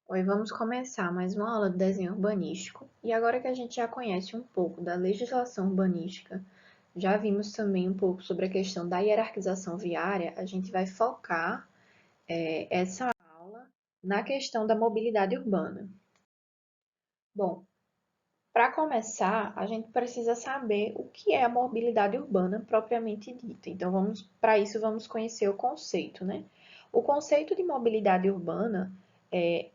Oi, vamos começar mais uma aula de desenho urbanístico. E agora que a gente já conhece um pouco da legislação urbanística, já vimos também um pouco sobre a questão da hierarquização viária, a gente vai focar essa aula na questão da mobilidade urbana. Bom, para começar, a gente precisa saber o que é a mobilidade urbana propriamente dita. Então, para isso, vamos conhecer o conceito, né? O conceito de mobilidade urbana,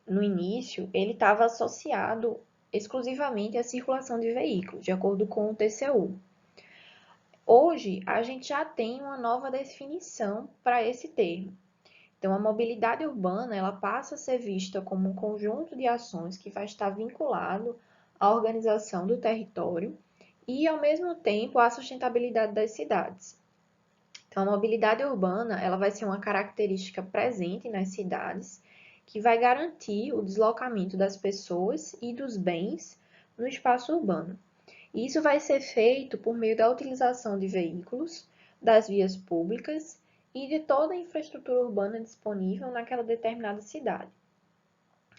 no início, ele estava associado exclusivamente à circulação de veículos, de acordo com o TCU. Hoje, a gente já tem uma nova definição para esse termo. Então, a mobilidade urbana, ela passa a ser vista como um conjunto de ações que vai estar vinculado à organização do território e, ao mesmo tempo, à sustentabilidade das cidades. Então, a mobilidade urbana, ela vai ser uma característica presente nas cidades que vai garantir o deslocamento das pessoas e dos bens no espaço urbano. E isso vai ser feito por meio da utilização de veículos, das vias públicas e de toda a infraestrutura urbana disponível naquela determinada cidade.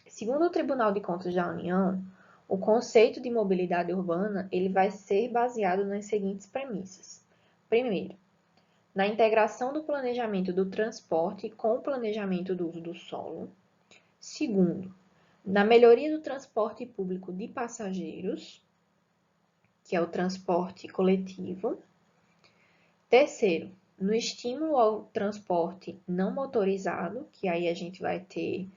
Segundo o Tribunal de Contas da União, o conceito de mobilidade urbana ele vai ser baseado nas seguintes premissas. Primeiro, na integração do planejamento do transporte com o planejamento do uso do solo. Segundo, na melhoria do transporte público de passageiros, que é o transporte coletivo. Terceiro, no estímulo ao transporte não motorizado, que aí a gente vai ter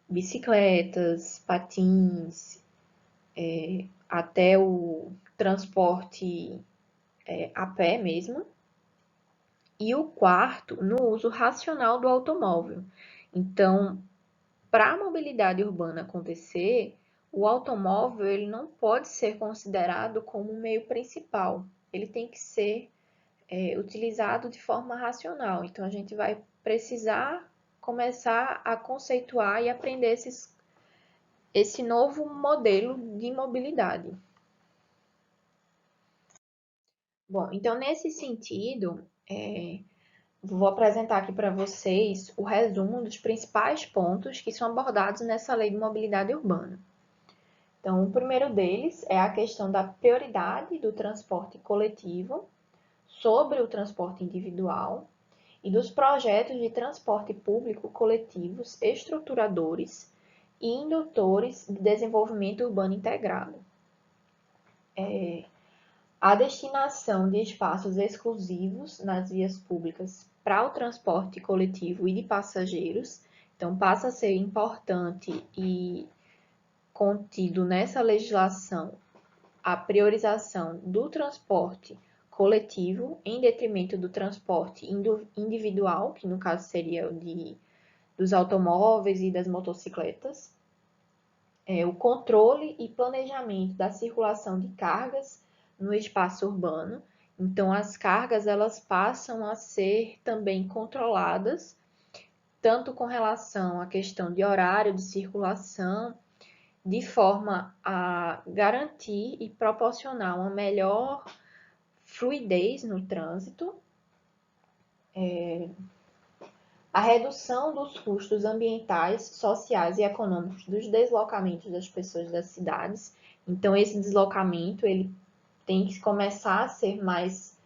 bicicletas, patins, até o transporte a pé mesmo. E o quarto, no uso racional do automóvel. Então, para a mobilidade urbana acontecer, o automóvel ele não pode ser considerado como um meio principal. Ele tem que ser utilizado de forma racional. Então, a gente vai precisar começar a conceituar e aprender esse novo modelo de mobilidade. Bom, então, nesse sentido, vou apresentar aqui para vocês o resumo dos principais pontos que são abordados nessa lei de mobilidade urbana. Então, o primeiro deles é a questão da prioridade do transporte coletivo sobre o transporte individual e dos projetos de transporte público coletivos estruturadores e indutores de desenvolvimento urbano integrado. A destinação de espaços exclusivos nas vias públicas para o transporte coletivo e de passageiros, então passa a ser importante e contido nessa legislação a priorização do transporte coletivo em detrimento do transporte individual, que no caso seria dos automóveis e das motocicletas, o controle e planejamento da circulação de cargas no espaço urbano. Então, as cargas elas passam a ser também controladas, tanto com relação à questão de horário de circulação, de forma a garantir e proporcionar uma melhor fluidez no trânsito, a redução dos custos ambientais, sociais e econômicos dos deslocamentos das pessoas das cidades. Então, esse deslocamento ele tem que começar a ser mais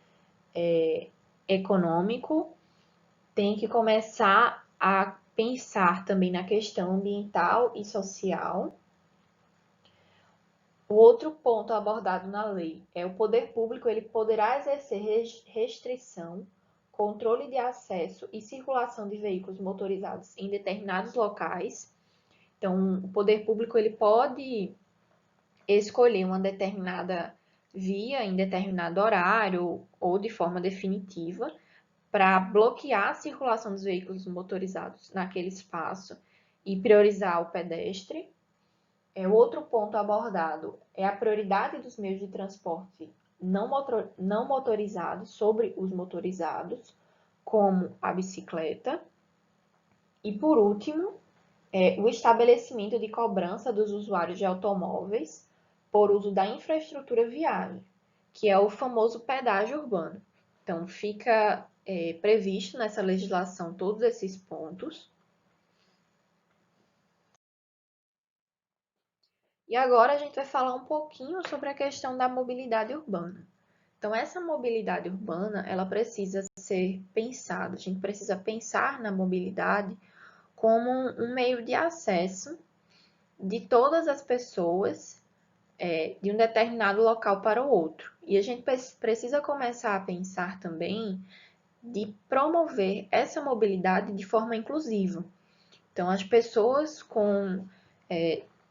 econômico, tem que começar a pensar também na questão ambiental e social. O outro ponto abordado na lei é o poder público ele poderá exercer restrição, controle de acesso e circulação de veículos motorizados em determinados locais. Então, o poder público ele pode escolher uma determinada via em determinado horário ou de forma definitiva para bloquear a circulação dos veículos motorizados naquele espaço e priorizar o pedestre. Outro ponto abordado é a prioridade dos meios de transporte não motorizados sobre os motorizados, como a bicicleta. E, por último, o estabelecimento de cobrança dos usuários de automóveis por uso da infraestrutura viária, que é o famoso pedágio urbano. Então, fica previsto nessa legislação todos esses pontos. E agora a gente vai falar um pouquinho sobre a questão da mobilidade urbana. Então, essa mobilidade urbana, ela precisa ser pensada, a gente precisa pensar na mobilidade como um meio de acesso de todas as pessoas de um determinado local para o outro. E a gente precisa começar a pensar também de promover essa mobilidade de forma inclusiva. Então, as pessoas com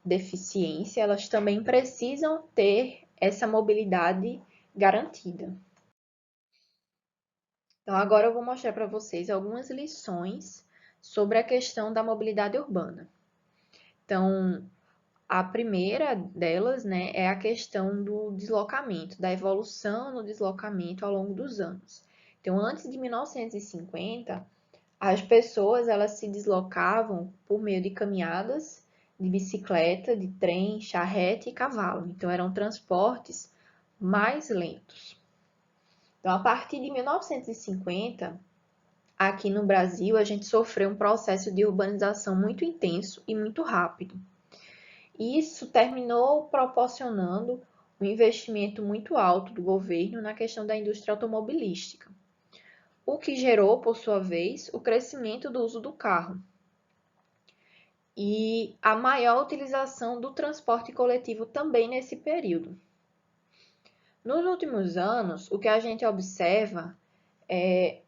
deficiência, elas também precisam ter essa mobilidade garantida. Então, agora eu vou mostrar para vocês algumas lições sobre a questão da mobilidade urbana. Então, a primeira delas, né, é a questão do deslocamento, da evolução no deslocamento ao longo dos anos. Então, antes de 1950, as pessoas elas se deslocavam por meio de caminhadas, de bicicleta, de trem, charrete e cavalo. Então, eram transportes mais lentos. Então, a partir de 1950, aqui no Brasil, a gente sofreu um processo de urbanização muito intenso e muito rápido. E isso terminou proporcionando um investimento muito alto do governo na questão da indústria automobilística, o que gerou, por sua vez, o crescimento do uso do carro e a maior utilização do transporte coletivo também nesse período. Nos últimos anos, o que a gente observa é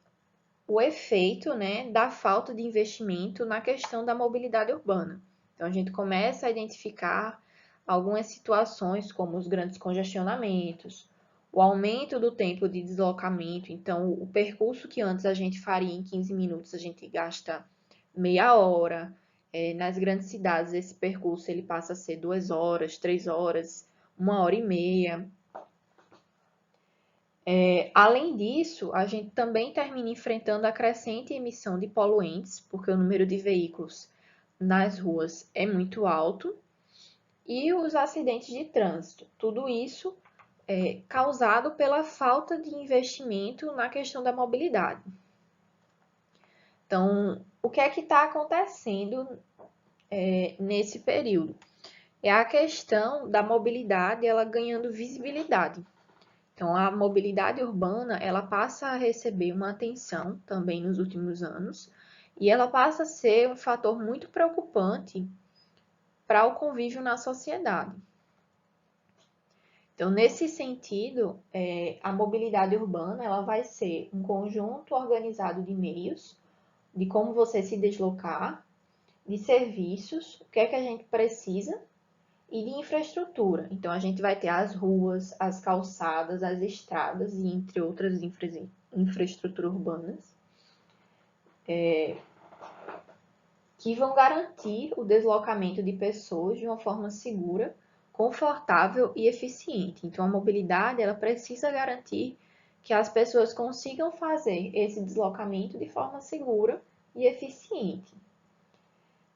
o efeito, né, da falta de investimento na questão da mobilidade urbana. Então, a gente começa a identificar algumas situações, como os grandes congestionamentos, o aumento do tempo de deslocamento. Então, o percurso que antes a gente faria em 15 minutos, a gente gasta meia hora. Nas grandes cidades, esse percurso ele passa a ser 2 horas, 3 horas, 1 hora e meia. Além disso, a gente também termina enfrentando a crescente emissão de poluentes, porque o número de veículos nas ruas é muito alto, e os acidentes de trânsito. Tudo isso é causado pela falta de investimento na questão da mobilidade. Então, o que é que está acontecendo nesse período? É a questão da mobilidade ela ganhando visibilidade. Então, a mobilidade urbana, ela passa a receber uma atenção também nos últimos anos, e ela passa a ser um fator muito preocupante para o convívio na sociedade. Então, nesse sentido, a mobilidade urbana, ela vai ser um conjunto organizado de meios, de como você se deslocar, de serviços, o que é que a gente precisa, e de infraestrutura. Então, a gente vai ter as ruas, as calçadas, as estradas e entre outras infraestruturas urbanas que vão garantir o deslocamento de pessoas de uma forma segura, confortável e eficiente. Então, a mobilidade ela precisa garantir que as pessoas consigam fazer esse deslocamento de forma segura e eficiente.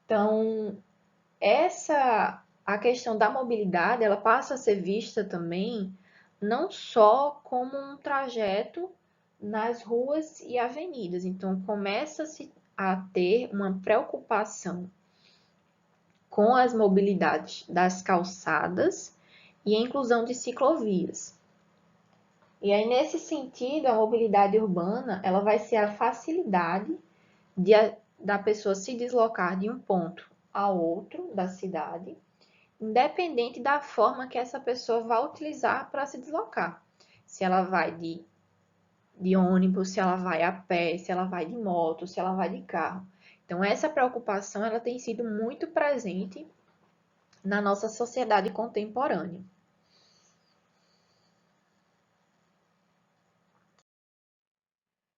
Então, a questão da mobilidade, ela passa a ser vista também não só como um trajeto nas ruas e avenidas. Então, começa-se a ter uma preocupação com as mobilidades das calçadas e a inclusão de ciclovias. E aí, nesse sentido, a mobilidade urbana, ela vai ser a facilidade da pessoa se deslocar de um ponto a outro da cidade, independente da forma que essa pessoa vai utilizar para se deslocar. Se ela vai de ônibus, se ela vai a pé, se ela vai de moto, se ela vai de carro. Então, essa preocupação ela tem sido muito presente na nossa sociedade contemporânea.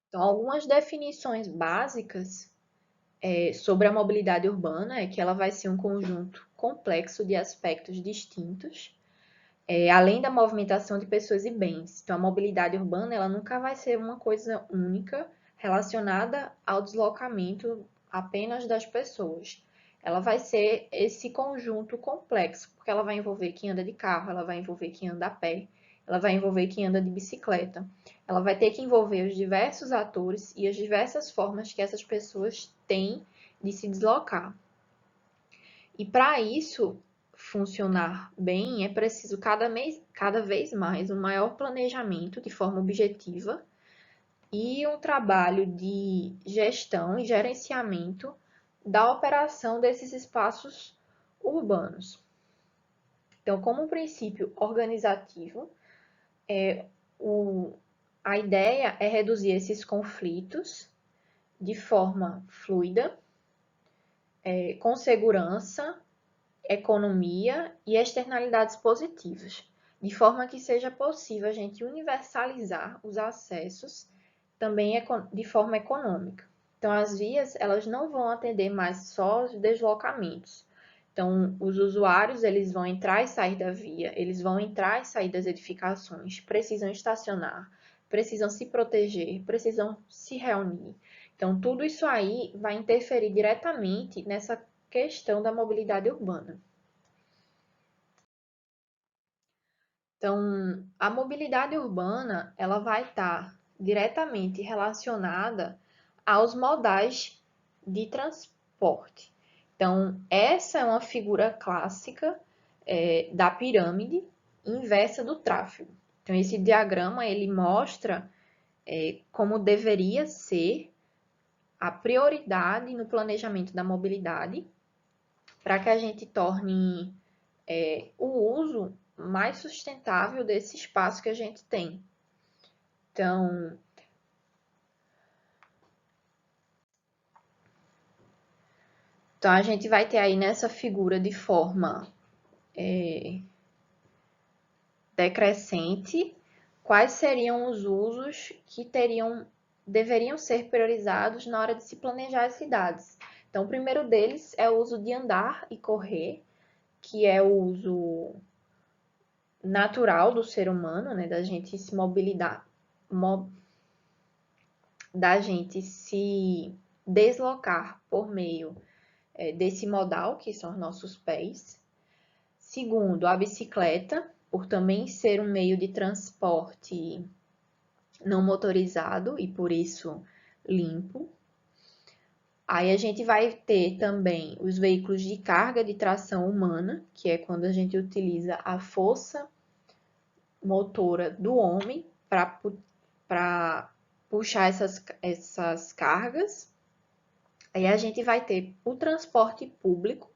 Então, algumas definições básicas sobre a mobilidade urbana é que ela vai ser um conjunto complexo de aspectos distintos, além da movimentação de pessoas e bens. Então, a mobilidade urbana ela nunca vai ser uma coisa única relacionada ao deslocamento apenas das pessoas. Ela vai ser esse conjunto complexo, porque ela vai envolver quem anda de carro, ela vai envolver quem anda a pé, ela vai envolver quem anda de bicicleta. Ela vai ter que envolver os diversos atores e as diversas formas que essas pessoas têm de se deslocar. E para isso, funcionar bem, é preciso cada vez mais um maior planejamento de forma objetiva e um trabalho de gestão e gerenciamento da operação desses espaços urbanos. Então, como um princípio organizativo, a ideia é reduzir esses conflitos de forma fluida, com segurança, economia e externalidades positivas, de forma que seja possível a gente universalizar os acessos também de forma econômica. Então, as vias, elas não vão atender mais só os deslocamentos. Então, os usuários, eles vão entrar e sair da via, eles vão entrar e sair das edificações, precisam estacionar, precisam se proteger, precisam se reunir. Então, tudo isso aí vai interferir diretamente nessa questão da mobilidade urbana. Então, a mobilidade urbana, ela vai estar diretamente relacionada aos modais de transporte. Então, essa é uma figura clássica da pirâmide inversa do tráfego. Então, esse diagrama, ele mostra como deveria ser a prioridade no planejamento da mobilidade para que a gente torne o uso mais sustentável desse espaço que a gente tem. Então, a gente vai ter aí nessa figura de forma decrescente quais seriam os usos que deveriam ser priorizados na hora de se planejar as cidades. Então, o primeiro deles é o uso de andar e correr, que é o uso natural do ser humano, né, da gente se mobilizar, da gente se deslocar por meio desse modal, que são os nossos pés. Segundo, a bicicleta, por também ser um meio de transporte não motorizado e por isso limpo. Aí a gente vai ter também os veículos de carga de tração humana, que é quando a gente utiliza a força motora do homem para puxar essas cargas. Aí a gente vai ter o transporte público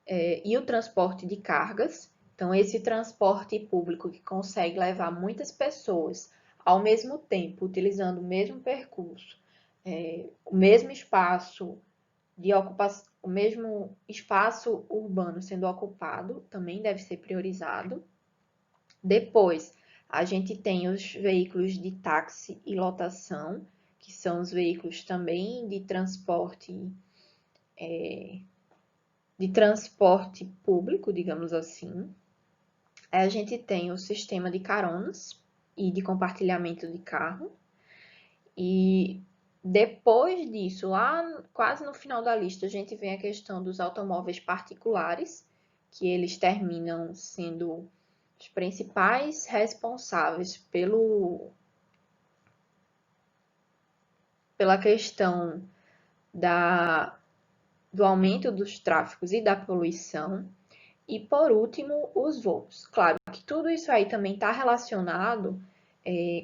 e o transporte de cargas. Então, esse transporte público que consegue levar muitas pessoas ao mesmo tempo, utilizando o mesmo percurso, o mesmo espaço de ocupação, o mesmo espaço urbano sendo ocupado, também deve ser priorizado. Depois, a gente tem os veículos de táxi e lotação, que são os veículos também de transporte público, digamos assim. Aí a gente tem o sistema de caronas e de compartilhamento de carro. E depois disso, lá quase no final da lista, a gente vem a questão dos automóveis particulares, que eles terminam sendo os principais responsáveis pela questão do aumento dos tráfegos e da poluição. E, por último, os voos. Claro que tudo isso aí também está relacionado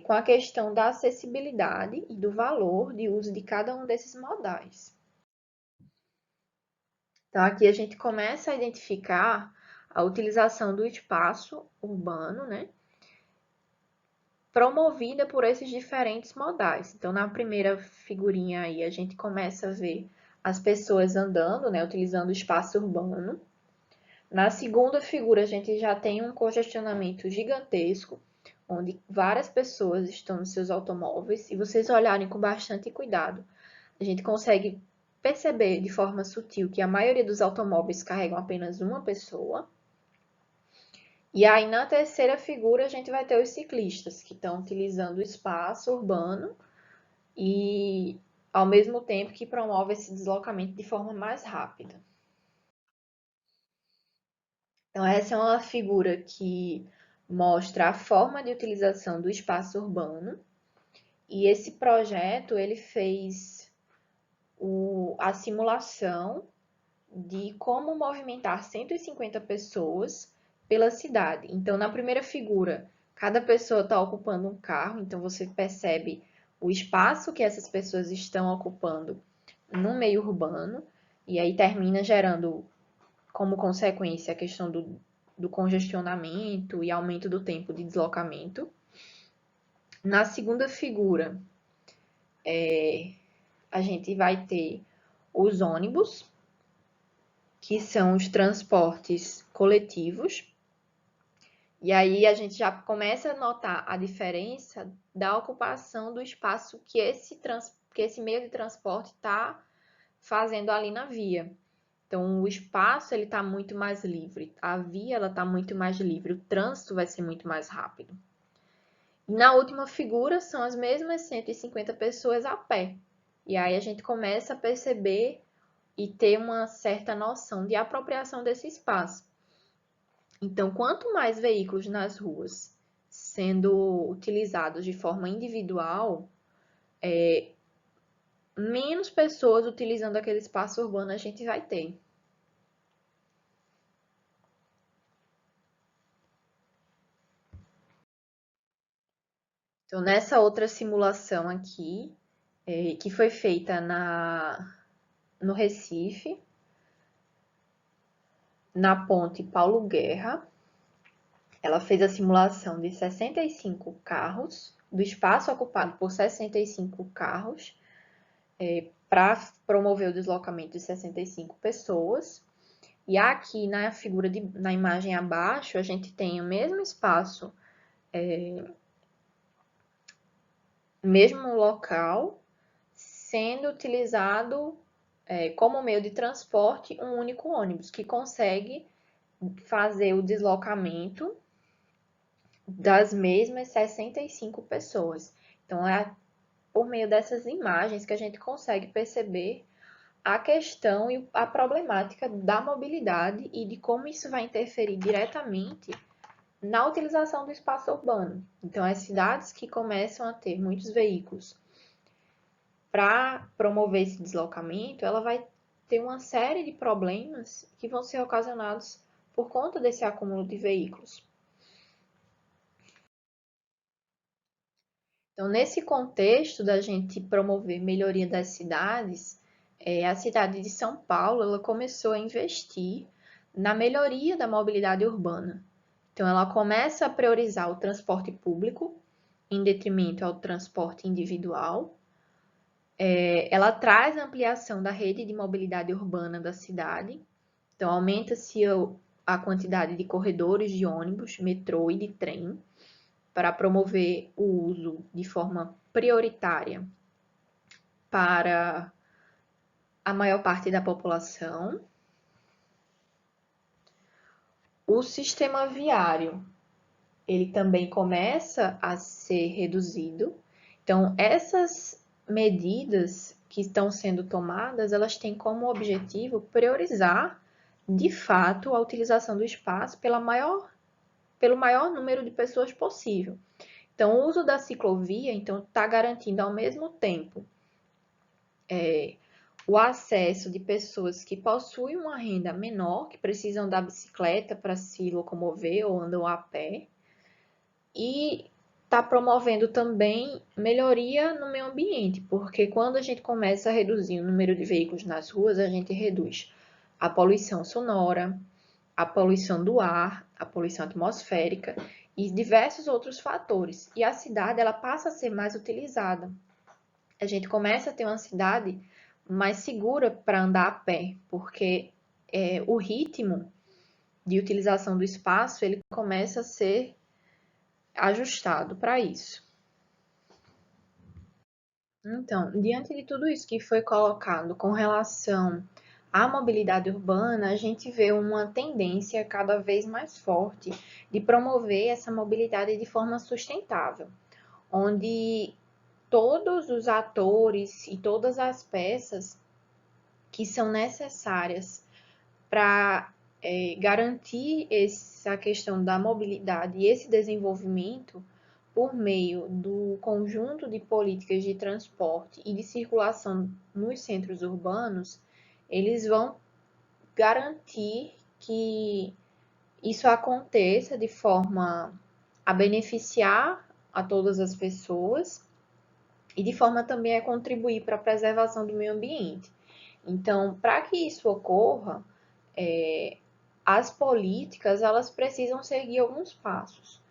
com a questão da acessibilidade e do valor de uso de cada um desses modais. Então, aqui a gente começa a identificar a utilização do espaço urbano, né? Promovida por esses diferentes modais. Então, na primeira figurinha aí, a gente começa a ver as pessoas andando, né? Utilizando o espaço urbano. Na segunda figura, a gente já tem um congestionamento gigantesco, onde várias pessoas estão nos seus automóveis. Se vocês olharem com bastante cuidado, a gente consegue perceber de forma sutil que a maioria dos automóveis carregam apenas uma pessoa. E aí, na terceira figura, a gente vai ter os ciclistas, que estão utilizando o espaço urbano e, ao mesmo tempo, que promove esse deslocamento de forma mais rápida. Então, essa é uma figura que mostra a forma de utilização do espaço urbano. E esse projeto, ele fez a simulação de como movimentar 150 pessoas pela cidade. Então, na primeira figura, cada pessoa está ocupando um carro, então você percebe o espaço que essas pessoas estão ocupando no meio urbano, e aí termina gerando como consequência a questão do congestionamento e aumento do tempo de deslocamento. Na segunda figura, a gente vai ter os ônibus, que são os transportes coletivos. E aí a gente já começa a notar a diferença da ocupação do espaço que esse meio de transporte está fazendo ali na via. Então, o espaço ele está muito mais livre, a via ela está muito mais livre, o trânsito vai ser muito mais rápido. E na última figura são as mesmas 150 pessoas a pé. E aí a gente começa a perceber e ter uma certa noção de apropriação desse espaço. Então, quanto mais veículos nas ruas sendo utilizados de forma individual, menos pessoas utilizando aquele espaço urbano a gente vai ter. Então, nessa outra simulação aqui, que foi feita no Recife, na ponte Paulo Guerra, ela fez a simulação de 65 carros, do espaço ocupado por 65 carros, para promover o deslocamento de 65 pessoas. E aqui na imagem abaixo, a gente tem o mesmo espaço, mesmo local, sendo utilizado como meio de transporte um único ônibus, que consegue fazer o deslocamento das mesmas 65 pessoas. Então, é por meio dessas imagens que a gente consegue perceber a questão e a problemática da mobilidade e de como isso vai interferir diretamente na utilização do espaço urbano. Então, as cidades que começam a ter muitos veículos para promover esse deslocamento, ela vai ter uma série de problemas que vão ser ocasionados por conta desse acúmulo de veículos. Então, nesse contexto da gente promover melhoria das cidades, a cidade de São Paulo ela começou a investir na melhoria da mobilidade urbana. Então, ela começa a priorizar o transporte público em detrimento ao transporte individual. Ela traz a ampliação da rede de mobilidade urbana da cidade. Então, aumenta-se a quantidade de corredores de ônibus, metrô e de trem para promover o uso de forma prioritária para a maior parte da população. O sistema viário, ele também começa a ser reduzido. Então, essas medidas que estão sendo tomadas, elas têm como objetivo priorizar, de fato, a utilização do espaço pelo maior número de pessoas possível. Então, o uso da ciclovia está garantindo ao mesmo tempo o acesso de pessoas que possuem uma renda menor, que precisam da bicicleta para se locomover ou andam a pé, e está promovendo também melhoria no meio ambiente, porque quando a gente começa a reduzir o número de veículos nas ruas, a gente reduz a poluição sonora, a poluição do ar, a poluição atmosférica e diversos outros fatores. E a cidade ela passa a ser mais utilizada. A gente começa a ter uma cidade mais segura para andar a pé, porque o ritmo de utilização do espaço ele começa a ser ajustado para isso. Então, diante de tudo isso que foi colocado com relação à mobilidade urbana, a gente vê uma tendência cada vez mais forte de promover essa mobilidade de forma sustentável, onde todos os atores e todas as peças que são necessárias para garantir essa questão da mobilidade e esse desenvolvimento por meio do conjunto de políticas de transporte e de circulação nos centros urbanos, eles vão garantir que isso aconteça de forma a beneficiar a todas as pessoas e de forma também a contribuir para a preservação do meio ambiente. Então, para que isso ocorra, as políticas elas precisam seguir alguns passos.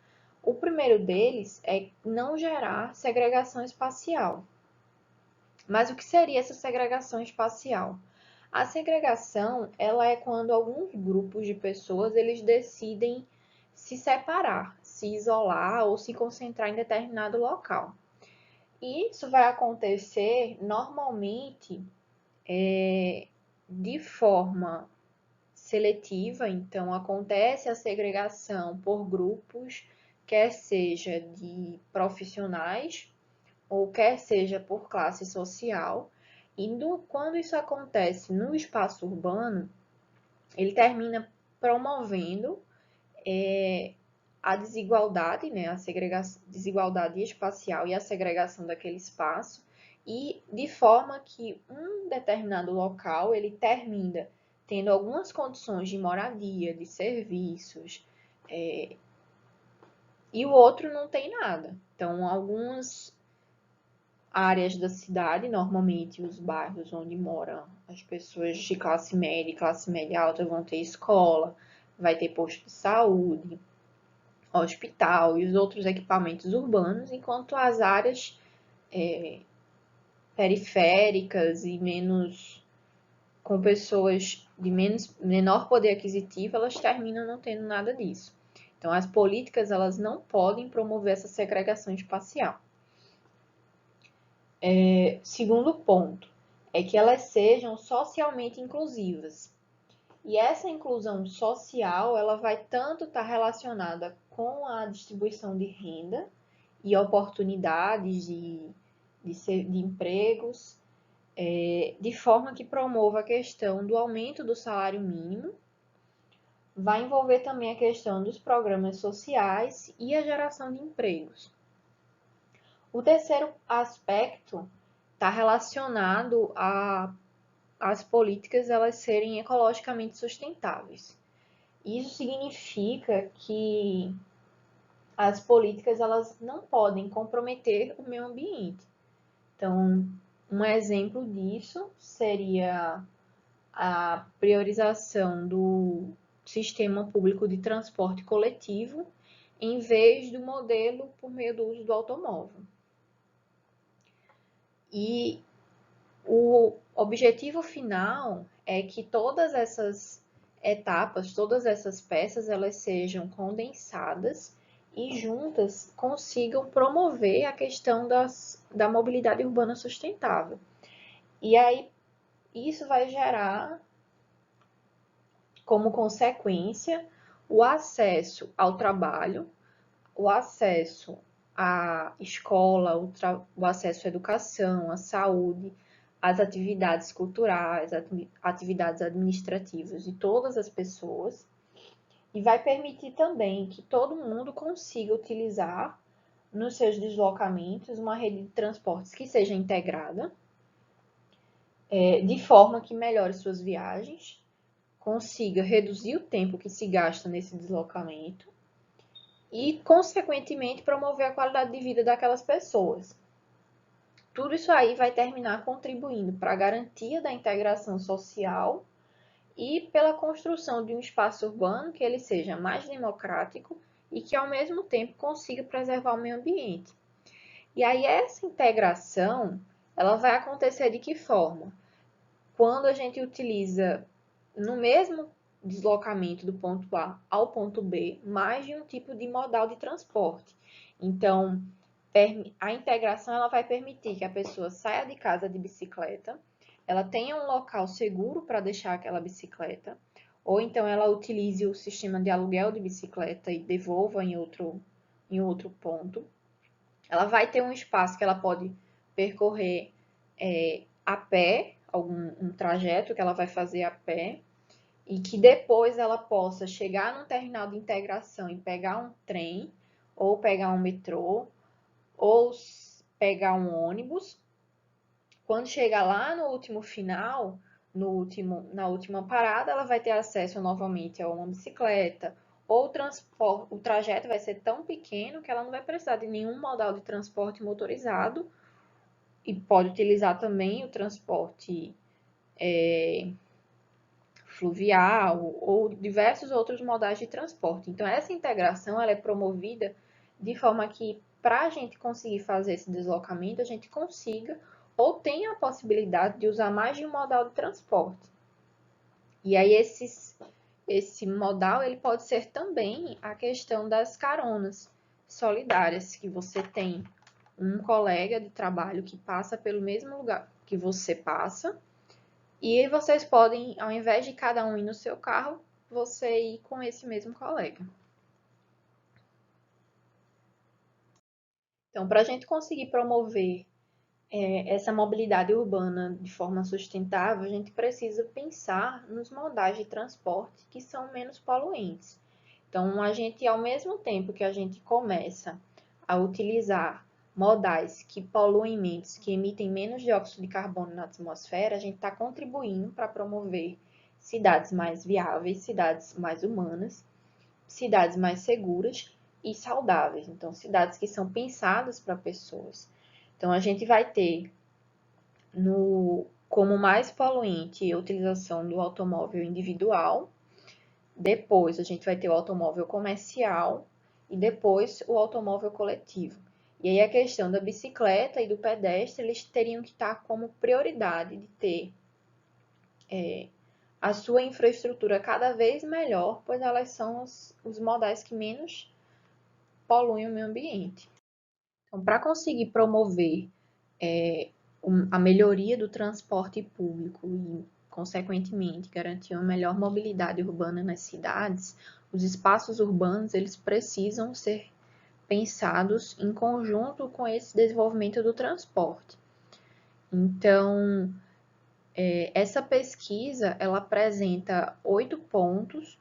O primeiro deles é não gerar segregação espacial. Mas o que seria essa segregação espacial? A segregação, ela é quando alguns grupos de pessoas eles decidem se separar, se isolar ou se concentrar em determinado local. E isso vai acontecer normalmente de forma seletiva, então acontece a segregação por grupos, quer seja de profissionais ou quer seja por classe social. E quando isso acontece no espaço urbano, ele termina promovendo a desigualdade, né, a desigualdade espacial e a segregação daquele espaço, e de forma que um determinado local ele termina tendo algumas condições de moradia, de serviços, e o outro não tem nada. Então, algumas áreas da cidade, normalmente os bairros onde moram as pessoas de classe média alta vão ter escola, vai ter posto de saúde, hospital e os outros equipamentos urbanos, enquanto as áreas periféricas e menos com pessoas de menor poder aquisitivo, elas terminam não tendo nada disso. Então, as políticas elas não podem promover essa segregação espacial. Segundo ponto, é que elas sejam socialmente inclusivas. E essa inclusão social, ela vai tanto estar relacionada com a distribuição de renda e oportunidades de empregos, de forma que promova a questão do aumento do salário mínimo, vai envolver também a questão dos programas sociais e a geração de empregos. O terceiro aspecto está relacionado às políticas elas serem ecologicamente sustentáveis. Isso significa que as políticas elas não podem comprometer o meio ambiente. Então, um exemplo disso seria a priorização do sistema público de transporte coletivo em vez do modelo por meio do uso do automóvel. E o objetivo final é que todas essas etapas, todas essas peças, elas sejam condensadas e juntas consigam promover a questão da mobilidade urbana sustentável. E aí, isso vai gerar, como consequência, o acesso ao trabalho, o acesso à escola, o acesso à educação, à saúde, às atividades culturais, atividades administrativas de todas as pessoas, e vai permitir também que todo mundo consiga utilizar nos seus deslocamentos uma rede de transportes que seja integrada, de forma que melhore suas viagens, consiga reduzir o tempo que se gasta nesse deslocamento e, consequentemente, promover a qualidade de vida daquelas pessoas. Tudo isso aí vai terminar contribuindo para a garantia da integração social e pela construção de um espaço urbano que ele seja mais democrático e que, ao mesmo tempo, consiga preservar o meio ambiente. E aí, essa integração, ela vai acontecer de que forma? Quando a gente utiliza, no mesmo deslocamento do ponto A ao ponto B, mais de um tipo de modal de transporte. Então, a integração ela vai permitir que a pessoa saia de casa de bicicleta, ela tenha um local seguro para deixar aquela bicicleta, ou então ela utilize o sistema de aluguel de bicicleta e devolva em outro ponto. Ela vai ter um espaço que ela pode percorrer a pé, um trajeto que ela vai fazer a pé, e que depois ela possa chegar num terminal de integração e pegar um trem, ou pegar um metrô, ou pegar um ônibus. Quando chegar lá no último final, na última parada, ela vai ter acesso novamente a uma bicicleta, ou o trajeto vai ser tão pequeno que ela não vai precisar de nenhum modal de transporte motorizado e pode utilizar também o transporte fluvial ou diversos outros modais de transporte. Então, essa integração ela é promovida de forma que, para a gente conseguir fazer esse deslocamento, a gente consiga ou tenha a possibilidade de usar mais de um modal de transporte. E aí, esse modal ele pode ser também a questão das caronas solidárias, que você tem um colega de trabalho que passa pelo mesmo lugar que você passa, e aí vocês podem, ao invés de cada um ir no seu carro, você ir com esse mesmo colega. Então, para a gente conseguir promover essa mobilidade urbana de forma sustentável, a gente precisa pensar nos modais de transporte que são menos poluentes. Então, a gente, ao mesmo tempo que a gente começa a utilizar modais que poluem menos, que emitem menos dióxido de carbono na atmosfera, a gente está contribuindo para promover cidades mais viáveis, cidades mais humanas, cidades mais seguras e saudáveis. Então, cidades que são pensadas para pessoas. Então, a gente vai ter como mais poluente a utilização do automóvel individual, depois a gente vai ter o automóvel comercial e depois o automóvel coletivo. E aí a questão da bicicleta e do pedestre, eles teriam que estar como prioridade de ter a sua infraestrutura cada vez melhor, pois elas são os modais que menos poluem o meio ambiente. Então, para conseguir promover a melhoria do transporte público e, consequentemente, garantir uma melhor mobilidade urbana nas cidades, os espaços urbanos eles precisam ser pensados em conjunto com esse desenvolvimento do transporte. Então, essa pesquisa ela apresenta 8 pontos,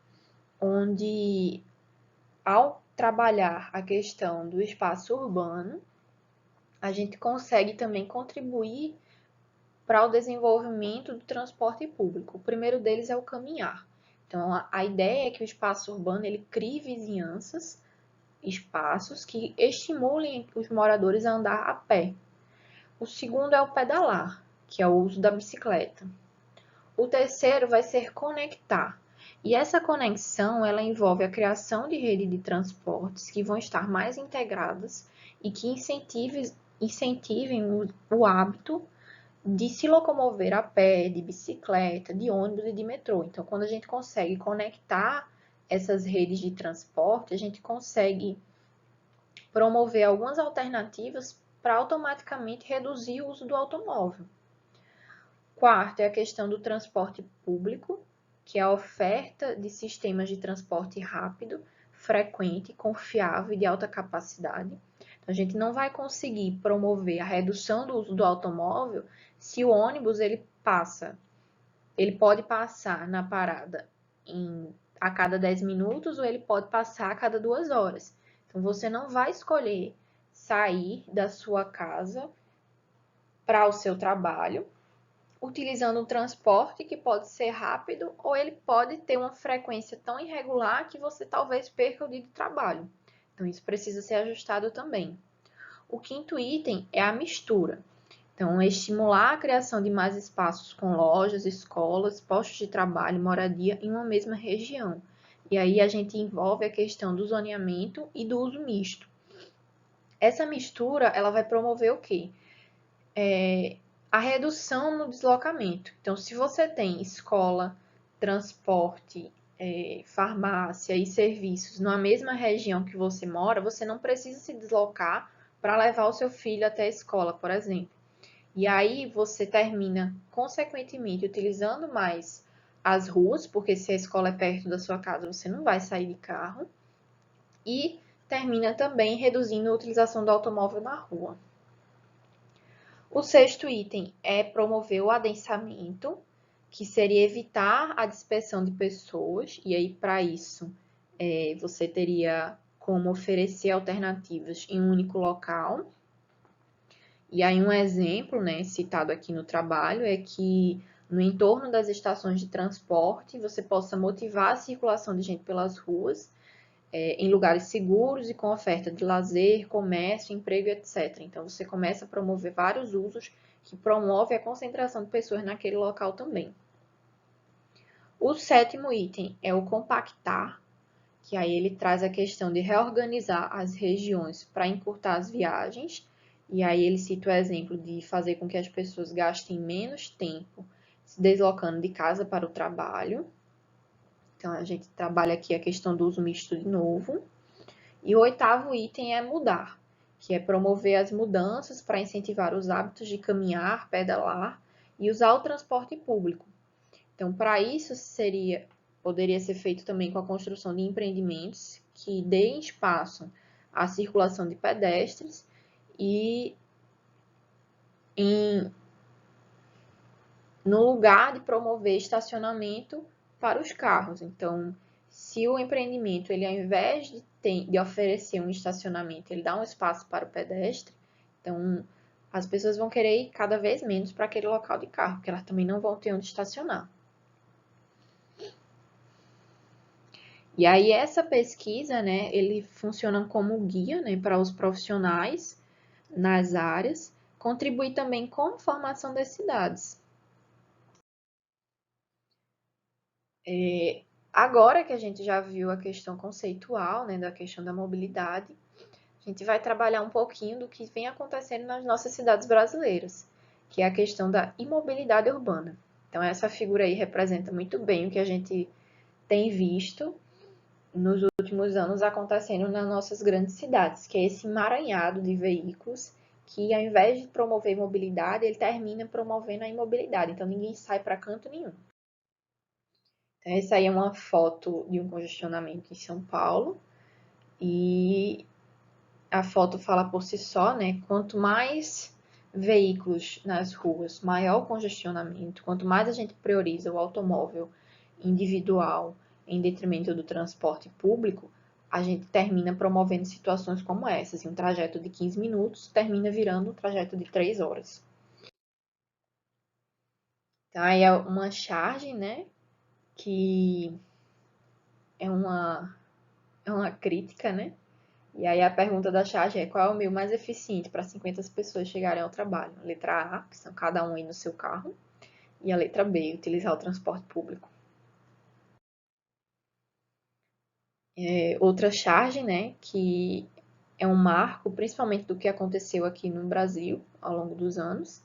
onde, ao trabalhar a questão do espaço urbano, a gente consegue também contribuir para o desenvolvimento do transporte público. O primeiro deles é o caminhar. Então, a ideia é que o espaço urbano ele crie vizinhanças, espaços que estimulem os moradores a andar a pé. O segundo é o pedalar, que é o uso da bicicleta. O terceiro vai ser conectar. E essa conexão, ela envolve a criação de rede de transportes que vão estar mais integradas e que incentivem o hábito de se locomover a pé, de bicicleta, de ônibus e de metrô. Então, quando a gente consegue conectar essas redes de transporte, a gente consegue promover algumas alternativas para automaticamente reduzir o uso do automóvel. Quarto é a questão do transporte público, que é a oferta de sistemas de transporte rápido, frequente, confiável e de alta capacidade. Então, a gente não vai conseguir promover a redução do uso do automóvel se o ônibus ele pode passar na parada a cada 10 minutos ou ele pode passar a cada 2 horas. Então, você não vai escolher sair da sua casa para o seu trabalho utilizando um transporte que pode ser rápido ou ele pode ter uma frequência tão irregular que você talvez perca o dia de trabalho. Então, isso precisa ser ajustado também. O quinto item é a mistura. Então, estimular a criação de mais espaços com lojas, escolas, postos de trabalho, moradia em uma mesma região. E aí a gente envolve a questão do zoneamento e do uso misto. Essa mistura, ela vai promover o quê? A redução no deslocamento. Então, se você tem escola, transporte, farmácia e serviços na mesma região que você mora, você não precisa se deslocar para levar o seu filho até a escola, por exemplo. E aí você termina, consequentemente, utilizando mais as ruas, porque se a escola é perto da sua casa, você não vai sair de carro. E termina também reduzindo a utilização do automóvel na rua. O sexto item é promover o adensamento, que seria evitar a dispersão de pessoas, e aí para isso você teria como oferecer alternativas em um único local. E aí um exemplo, né, citado aqui no trabalho é que no entorno das estações de transporte, você possa motivar a circulação de gente pelas ruas, em lugares seguros e com oferta de lazer, comércio, emprego, etc. Então, você começa a promover vários usos que promovem a concentração de pessoas naquele local também. O sétimo item é o compactar, que aí ele traz a questão de reorganizar as regiões para encurtar as viagens, e aí ele cita o exemplo de fazer com que as pessoas gastem menos tempo se deslocando de casa para o trabalho. Então, a gente trabalha aqui a questão do uso misto de novo. E o oitavo item é mudar, que é promover as mudanças para incentivar os hábitos de caminhar, pedalar e usar o transporte público. Então, para isso, poderia ser feito também com a construção de empreendimentos que deem espaço à circulação de pedestres e no lugar de promover estacionamento para os carros. Então, se o empreendimento, ele ao invés de oferecer um estacionamento, ele dá um espaço para o pedestre, então as pessoas vão querer ir cada vez menos para aquele local de carro, porque elas também não vão ter onde estacionar. E aí essa pesquisa, né, ele funciona como guia, né, para os profissionais nas áreas, contribui também com a formação das cidades. Agora que a gente já viu a questão conceitual, né, da questão da mobilidade, a gente vai trabalhar um pouquinho do que vem acontecendo nas nossas cidades brasileiras, que é a questão da imobilidade urbana. Então essa figura aí representa muito bem o que a gente tem visto nos últimos anos acontecendo nas nossas grandes cidades, que é esse emaranhado de veículos que, ao invés de promover mobilidade, ele termina promovendo a imobilidade. Então, ninguém sai para canto nenhum. Então, essa aí é uma foto de um congestionamento em São Paulo. E a foto fala por si só, né? Quanto mais veículos nas ruas, maior o congestionamento. Quanto mais a gente prioriza o automóvel individual em detrimento do transporte público, a gente termina promovendo situações como essas. Um trajeto de 15 minutos termina virando um trajeto de 3 horas. Então, aí é uma charge, né? Que é uma crítica, né? E aí a pergunta da charge é: qual é o meio mais eficiente para 50 pessoas chegarem ao trabalho? A letra A, que são cada um aí no seu carro, e a letra B, utilizar o transporte público. Outra charge, né, que é um marco, principalmente do que aconteceu aqui no Brasil ao longo dos anos,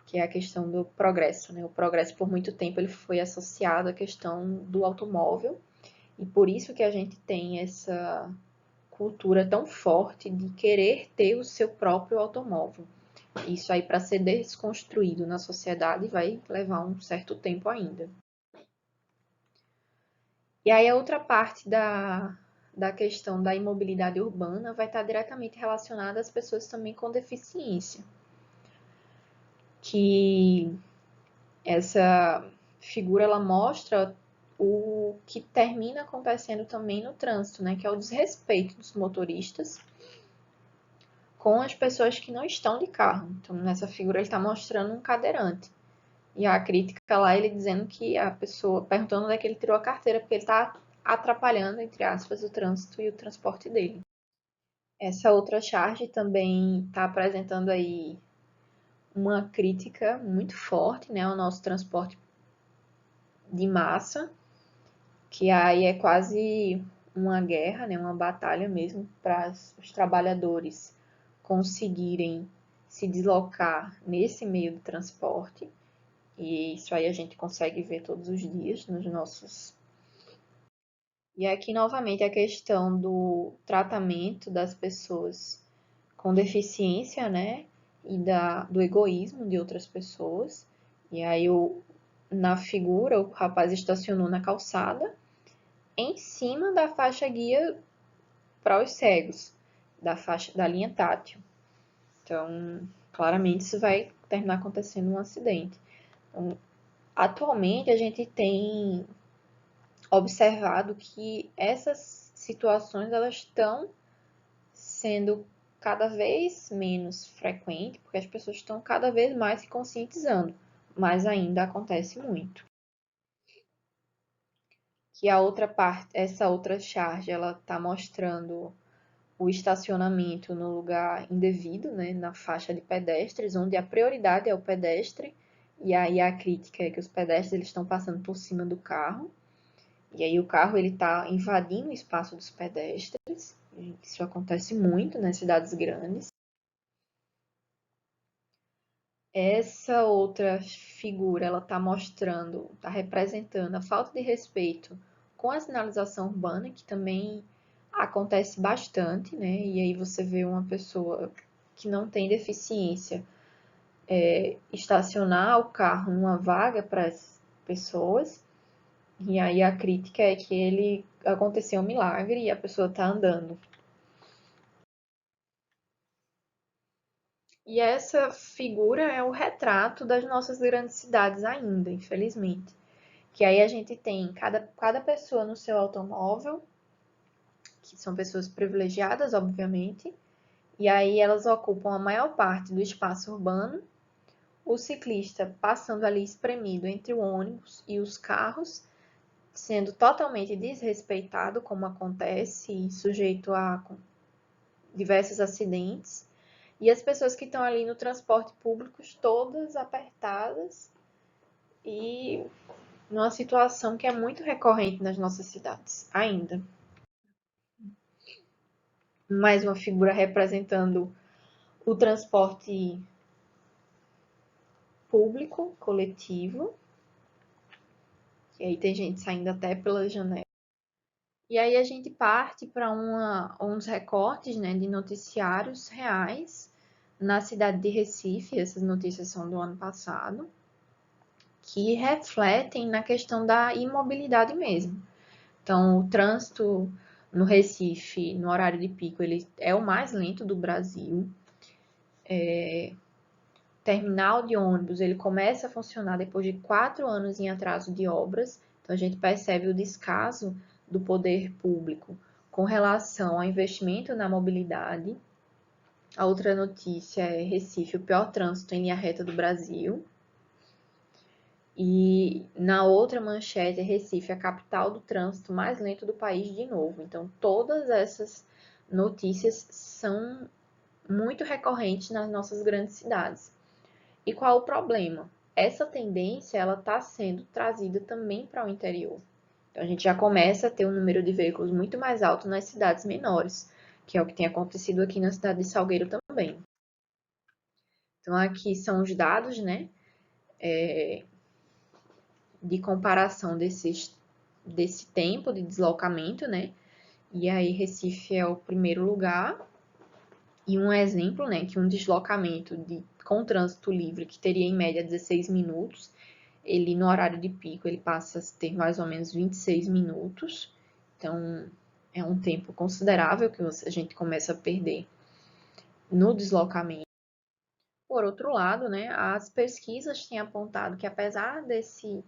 que é a questão do progresso, né? O progresso, por muito tempo, ele foi associado à questão do automóvel, e por isso que a gente tem essa cultura tão forte de querer ter o seu próprio automóvel. Isso aí, para ser desconstruído na sociedade, vai levar um certo tempo ainda. E aí, a outra parte da questão da imobilidade urbana vai estar diretamente relacionada às pessoas também com deficiência. Que essa figura ela mostra o que termina acontecendo também no trânsito, né? Que é o desrespeito dos motoristas com as pessoas que não estão de carro. Então, nessa figura, ele está mostrando um cadeirante. E a crítica lá, ele dizendo que a pessoa, perguntando onde é que ele tirou a carteira, porque ele está atrapalhando, entre aspas, o trânsito e o transporte dele. Essa outra charge também está apresentando aí uma crítica muito forte, né, ao nosso transporte de massa, que aí é quase uma guerra, né, uma batalha mesmo para os trabalhadores conseguirem se deslocar nesse meio de transporte. E isso aí a gente consegue ver todos os dias nos nossos. E aqui novamente a questão do tratamento das pessoas com deficiência, né? E do egoísmo de outras pessoas. E aí na figura o rapaz estacionou na calçada em cima da faixa guia para os cegos, da linha tátil. Então, claramente isso vai terminar acontecendo um acidente. Então, atualmente a gente tem observado que essas situações elas estão sendo cada vez menos frequentes, porque as pessoas estão cada vez mais se conscientizando. mas ainda acontece muito. Que a outra parte, essa outra charge, ela está mostrando o estacionamento no lugar indevido, né, na faixa de pedestres, onde a prioridade é o pedestre, e aí a crítica é que os pedestres eles estão passando por cima do carro, e aí o carro ele está invadindo o espaço dos pedestres. Isso acontece muito nas cidades grandes. Essa outra figura, ela está mostrando, está representando a falta de respeito com a sinalização urbana, que também acontece bastante, né? E aí você vê uma pessoa que não tem deficiência estacionar o carro numa vaga para as pessoas, e aí a crítica é que ele aconteceu um milagre e a pessoa está andando. E essa figura é o retrato das nossas grandes cidades ainda, infelizmente. Que aí a gente tem cada pessoa no seu automóvel, que são pessoas privilegiadas, obviamente, e aí elas ocupam a maior parte do espaço urbano, o ciclista passando ali espremido entre o ônibus e os carros, sendo totalmente desrespeitado, como acontece, e sujeito a diversos acidentes, e as pessoas que estão ali no transporte público todas apertadas e numa situação que é muito recorrente nas nossas cidades ainda. Mais uma figura representando o transporte público, coletivo. E aí tem gente saindo até pela janela. E aí a gente parte para uns recortes, né, de noticiários reais na cidade de Recife. Essas notícias são do ano passado, que refletem na questão da imobilidade mesmo. Então, o trânsito no Recife, no horário de pico, ele é o mais lento do Brasil. Terminal de ônibus, ele começa a funcionar depois de 4 anos em atraso de obras. Então, a gente percebe o descaso do poder público com relação ao investimento na mobilidade. A outra notícia é Recife, o pior trânsito em linha reta do Brasil. E na outra manchete é Recife, a capital do trânsito mais lento do país de novo. Então, todas essas notícias são muito recorrentes nas nossas grandes cidades. E qual o problema? Essa tendência ela está sendo trazida também para o interior. Então, a gente já começa a ter um número de veículos muito mais alto nas cidades menores, que é o que tem acontecido aqui na cidade de Salgueiro também. Então, aqui são os dados, né, de comparação desse tempo de deslocamento, né? E aí Recife é o primeiro lugar. E um exemplo, né, que um deslocamento com trânsito livre, que teria em média 16 minutos, ele no horário de pico ele passa a ter mais ou menos 26 minutos. Então, é um tempo considerável que a gente começa a perder no deslocamento. Por outro lado, né, as pesquisas têm apontado que apesar desse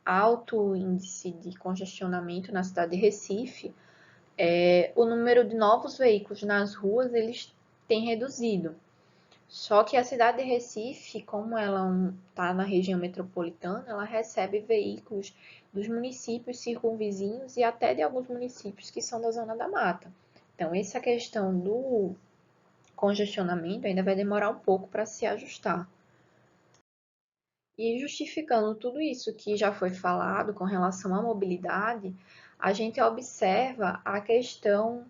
alto índice de congestionamento na cidade de Recife, o número de novos veículos nas ruas eles tem reduzido. Só que a cidade de Recife, como ela está na região metropolitana, ela recebe veículos dos municípios circunvizinhos e até de alguns municípios que são da Zona da Mata. Então, essa questão do congestionamento ainda vai demorar um pouco para se ajustar. E justificando tudo isso que já foi falado com relação à mobilidade, a gente observa a questão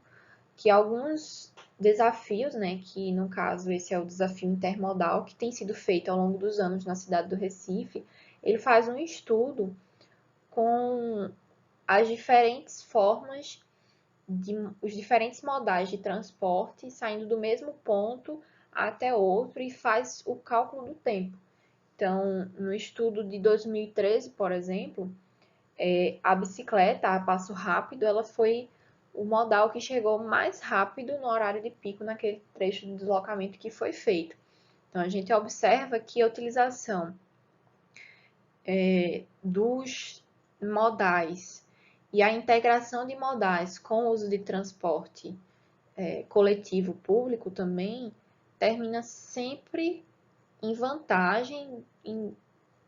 que alguns desafios, né, que no caso esse é o desafio intermodal que tem sido feito ao longo dos anos na cidade do Recife, ele faz um estudo com as diferentes formas os diferentes modais de transporte saindo do mesmo ponto até outro e faz o cálculo do tempo. Então, no estudo de 2013, por exemplo, a bicicleta a passo rápido, ela foi o modal que chegou mais rápido no horário de pico naquele trecho de deslocamento que foi feito. Então, a gente observa que a utilização dos modais e a integração de modais com o uso de transporte coletivo público também termina sempre em vantagem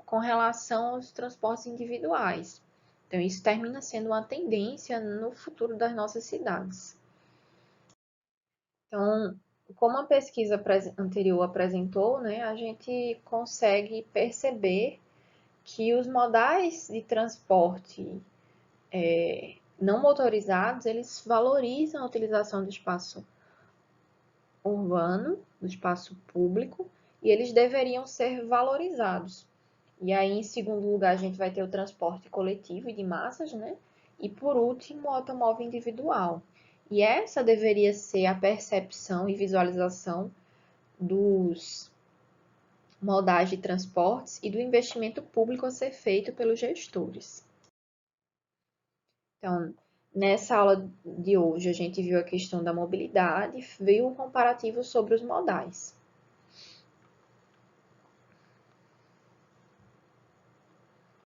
com relação aos transportes individuais. Então, isso termina sendo uma tendência no futuro das nossas cidades. Então, como a pesquisa anterior apresentou, né, a gente consegue perceber que os modais de transporte não motorizados, eles valorizam a utilização do espaço urbano, do espaço público, e eles deveriam ser valorizados. E aí, em segundo lugar, a gente vai ter o transporte coletivo e de massas, né? E por último, o automóvel individual. E essa deveria ser a percepção e visualização dos modais de transportes e do investimento público a ser feito pelos gestores. Então, nessa aula de hoje, a gente viu a questão da mobilidade, viu um comparativo sobre os modais.